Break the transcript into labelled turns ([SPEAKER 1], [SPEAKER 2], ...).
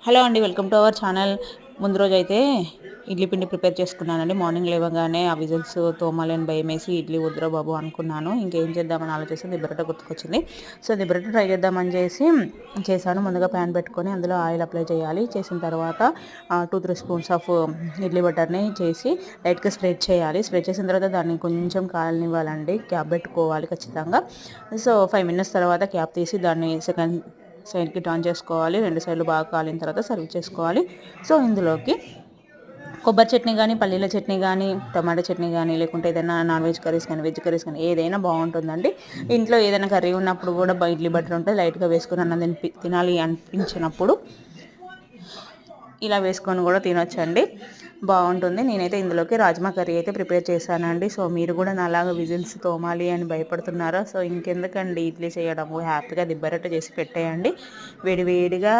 [SPEAKER 1] Hello అండి, welcome to our channel. ముందు రోజు అయితే ఇడ్లీ పిండి ప్రిపేర్ చేసుకున్నానండి. మార్నింగ్ లేవగానే ఆ విజిల్స్ తోమాలని భయమేసి ఇడ్లీ వద్దురా బాబు అనుకున్నాను. ఇంకేం చేద్దామని ఆలోచిస్తే దిబ్బరొట్టె గుర్తుకొచ్చింది. సో దిబ్బరొట్టె ట్రై చేద్దామని చేశాను. ముందుగా ప్యాన్ పెట్టుకొని అందులో ఆయిల్ అప్లై చేయాలి. చేసిన తర్వాత 2-3 స్పూన్స్ ఆఫ్ ఇడ్లీ బటర్ని చేసి లైట్గా స్ప్రెడ్ చేయాలి. స్ప్రెడ్ చేసిన తర్వాత దాన్ని కొంచెం కాలనివ్వాలండి. క్యాప్ పెట్టుకోవాలి ఖచ్చితంగా. సో 5 మినిట్స్ తర్వాత క్యాప్ తీసి దాన్ని సెకండ్ సైడ్కి టర్న్ చేసుకోవాలి. 2 సైడ్లు బాగా కాలిన తర్వాత సర్వ్ చేసుకోవాలి. సో ఇందులోకి కొబ్బరి చట్నీ కానీ, పల్లీల చట్నీ కానీ, టమాటా చట్నీ కానీ, లేకుంటే ఏదైనా నాన్ వెజ్ కర్రీస్ కానీ, వెజ్ కర్రీస్ కానీ ఏదైనా బాగుంటుందండి. ఇంట్లో ఏదైనా కర్రీ ఉన్నప్పుడు కూడా ఇడ్లీ బటర్ ఉంటే లైట్గా వేసుకొని అన్నం తినాలి అనిపించినప్పుడు ఇలా వేసుకొని కూడా తినొచ్చండి, బాగుంటుంది. నేనైతే ఇందులోకి రాజ్మా కర్రీ అయితే ప్రిపేర్ చేశానండి. సో మీరు కూడా నాలాగా విజిల్స్ తోమాలి అని భయపడుతున్నారా? సో ఇంకెందుకండి ఇడ్లీ చేయడము, హ్యాపీగా దిబ్బరొట్టె చేసి పెట్టేయండి. వేడివేడిగా